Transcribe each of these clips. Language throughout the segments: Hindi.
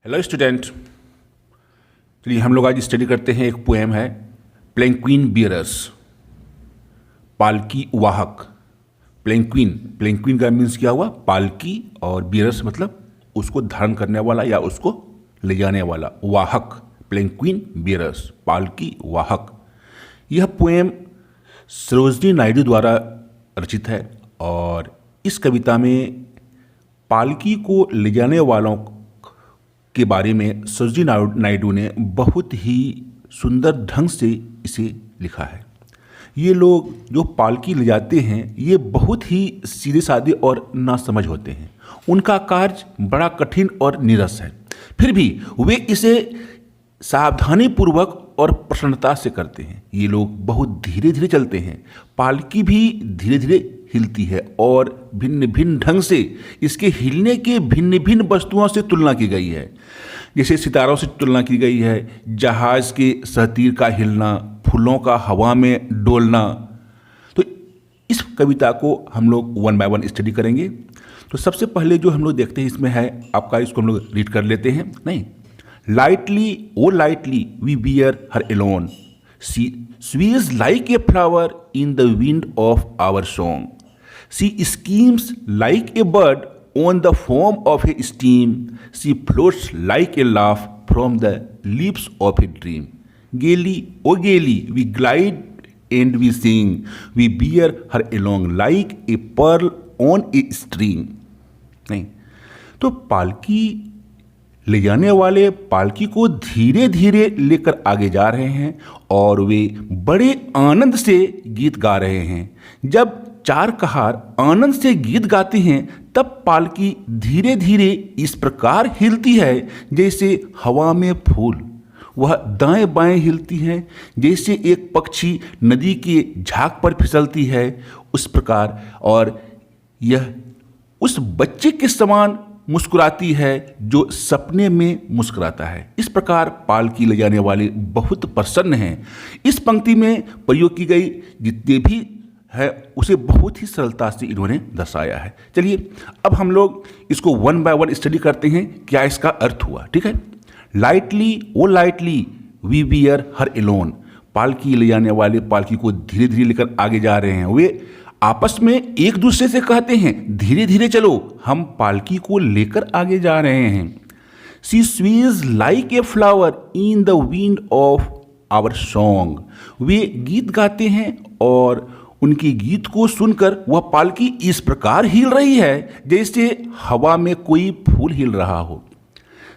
Hello student. चलिए हम लोग आज स्टडी करते हैं। एक पोएम है प्लैंक्विन बियरर्स, पालकी वाहक। प्लैंक्विन का मीन्स क्या हुआ? पालकी, और बियरर्स मतलब उसको धारण करने वाला या उसको ले जाने वाला। वाहक, प्लैंक्विन बियरर्स, पालकी वाहक। यह पोएम सरोजनी नायडू द्वारा रचित है और इस कविता में पालकी को ले जाने वालों के बारे में सरोजनी नायडू ने बहुत ही सुंदर ढंग से इसे लिखा है। ये लोग जो पालकी ले जाते हैं ये बहुत ही सीधे साधे और नासमझ होते हैं। उनका कार्य बड़ा कठिन और नीरस है, फिर भी वे इसे सावधानीपूर्वक और प्रसन्नता से करते हैं। ये लोग बहुत धीरे धीरे चलते हैं। पालकी भी धीरे धीरे हिलती है और भिन्न भिन्न ढंग से इसके हिलने के भिन्न भिन्न वस्तुओं से तुलना की गई है। जैसे सितारों से तुलना की गई है, जहाज के सहतीर का हिलना, फूलों का हवा में डोलना। तो इस कविता को हम लोग वन बाय वन स्टडी करेंगे। तो सबसे पहले जो हम लोग देखते हैं इसमें है आपका, इसको हम लोग रीड कर लेते हैं। नहीं, lightly O lightly we bear her alone, she sways like a flower in the wind of our song. She schemes like a bird on the foam of a stream. She floats like a laugh from the lips of a dream. Gaily, oh gaily, we glide and we sing. We bear her along like a pearl on a string. नहीं, तो पालकी ले जाने वाले पालकी को धीरे धीरे लेकर आगे जा रहे हैं और वे बड़े आनंद से गीत गा रहे हैं। जब चार कहार आनंद से गीत गाते हैं तब पालकी धीरे धीरे इस प्रकार हिलती है जैसे हवा में फूल। वह दाएं बाएं हिलती है जैसे एक पक्षी नदी के झाग पर फिसलती है, उस प्रकार। और यह उस बच्चे के समान मुस्कुराती है जो सपने में मुस्कुराता है। इस प्रकार पालकी ले जाने वाले बहुत प्रसन्न हैं। इस पंक्ति में प्रयोग की गई जितने भी है उसे बहुत ही सरलता से इन्होंने दर्शाया है। चलिए अब हम लोग इसको वन बाय वन स्टडी करते हैं, क्या इसका अर्थ हुआ। ठीक है, lightly O lightly we bear her alone, पालकी ले जाने वाले पालकी को धीरे धीरे लेकर आगे जा रहे हैं। वे आपस में एक दूसरे से कहते हैं धीरे धीरे चलो, हम पालकी को लेकर आगे जा रहे हैं। She sways like a flower in the wind of our song, वे गीत गाते हैं और उनके गीत को सुनकर वह पालकी इस प्रकार हिल रही है जैसे हवा में कोई फूल हिल रहा हो।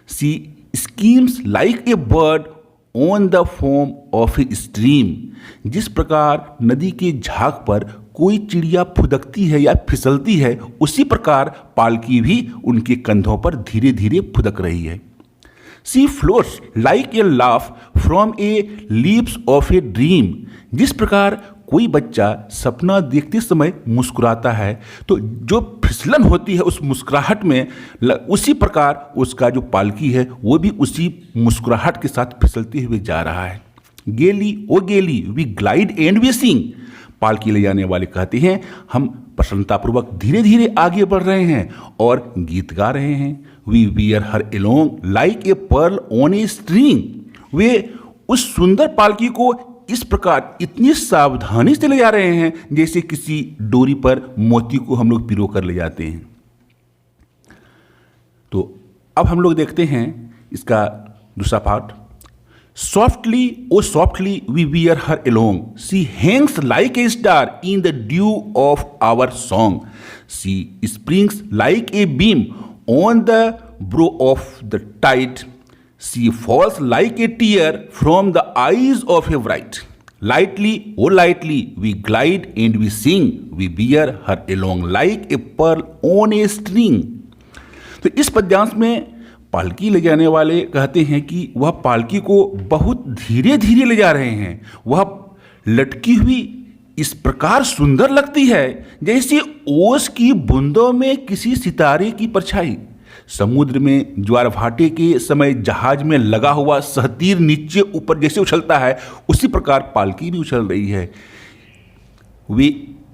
She skims like a bird on the foam of a stream, जिस प्रकार नदी के झाग पर कोई चिड़िया फुदकती है या फिसलती है उसी प्रकार पालकी भी उनके कंधों पर धीरे धीरे फुदक रही है। She floats like a laugh from a lips of a dream, जिस प्रकार कोई बच्चा सपना देखते समय मुस्कुराता है तो जो फिसलन होती है उस मुस्कुराहट में, उसी प्रकार उसका जो पालकी है वो भी उसी मुस्कुराहट के साथ फिसलते हुए जा रहा है। Gaily O gaily we glide and we sing, पालकी ले जाने वाले कहते हैं हम प्रसन्नतापूर्वक धीरे धीरे आगे बढ़ रहे हैं और गीत गा रहे हैं। We bear her along like a pearl on a string, वे उस सुंदर पालकी को इस प्रकार इतनी सावधानी से ले जा रहे हैं जैसे किसी डोरी पर मोती को हम लोग पिरो कर ले जाते हैं। तो अब हम लोग देखते हैं इसका दूसरा part. Softly, oh softly, we bear her along. She hangs like a star in the dew of our song. She springs like a beam on the brow of the tide. She falls like a tear from the eyes of a bride. Lightly, oh lightly, we glide and we sing. We bear her along like a pearl on a string. तो इस पद्यांश में पालकी ले जाने वाले कहते हैं कि वह पालकी को बहुत धीरे धीरे ले जा रहे हैं। वह लटकी हुई इस प्रकार सुंदर लगती है जैसे ओस की बूंदों में किसी सितारे की परछाई। समुद्र में ज्वार भाटे के समय जहाज में लगा हुआ सहतीर नीचे ऊपर जैसे उछलता है उसी प्रकार पालकी भी उछल रही है। वे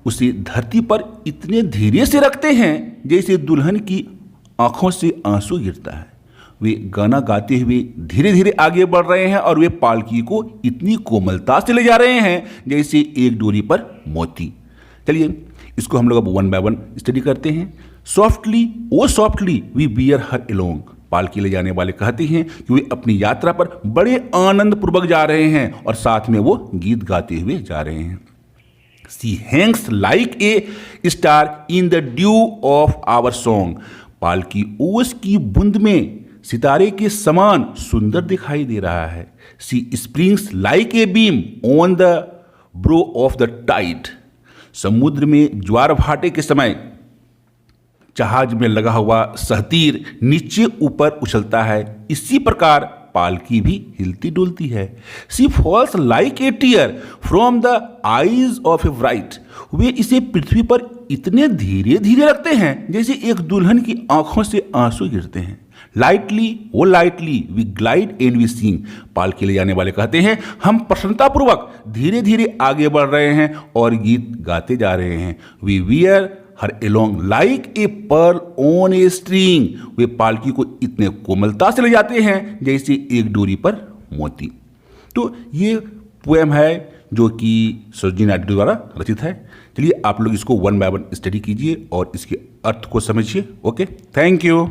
उसे धरती पर इतने धीरे से रखते हैं जैसे दुल्हन की आंखों से आंसू गिरता है। वे गाना गाते हुए धीरे धीरे आगे बढ़ रहे हैं और वे पालकी को इतनी कोमलता से ले जा रहे हैं जैसे एक डोरी पर मोती। चलिए इसको हम लोग अब वन बाय वन स्टडी करते हैं। Softly O softly we bear her along, पालकी ले जाने वाले कहते हैं कि वे अपनी यात्रा पर बड़े आनंद पूर्वक जा रहे हैं और साथ में वो गीत गाते हुए जा रहे हैं। She hangs like a star in the dew of our song, पालकी ओस की बूंद में सितारे के समान सुंदर दिखाई दे रहा है। She springs like a beam on the brow of the tide, समुद्र में ज्वार भाटे के समय जहाज में लगा हुआ सहतीर नीचे ऊपर उछलता है, इसी प्रकार पालकी भी हिलती डुलती है। She falls like a tear from the eyes of a bride, वे इसे पृथ्वी पर इतने धीरे धीरे रखते हैं जैसे एक दुल्हन की आंखों से आंसू गिरते हैं। Lightly O lightly we glide and we sing, पालकी ले जाने वाले कहते हैं हम प्रसन्नतापूर्वक धीरे धीरे आगे बढ़ रहे हैं और गीत गाते जा रहे हैं। We wear her along like a pearl on a string, वे पालकी को इतने कोमलता से ले जाते हैं जैसे एक डोरी पर मोती। तो ये पोएम है जो कि सरोजिनी नायडू द्वारा रचित है। चलिए आप लोग इसको वन बाय वन स्टडी कीजिए और इसके अर्थ को समझिए। Okay, thank you.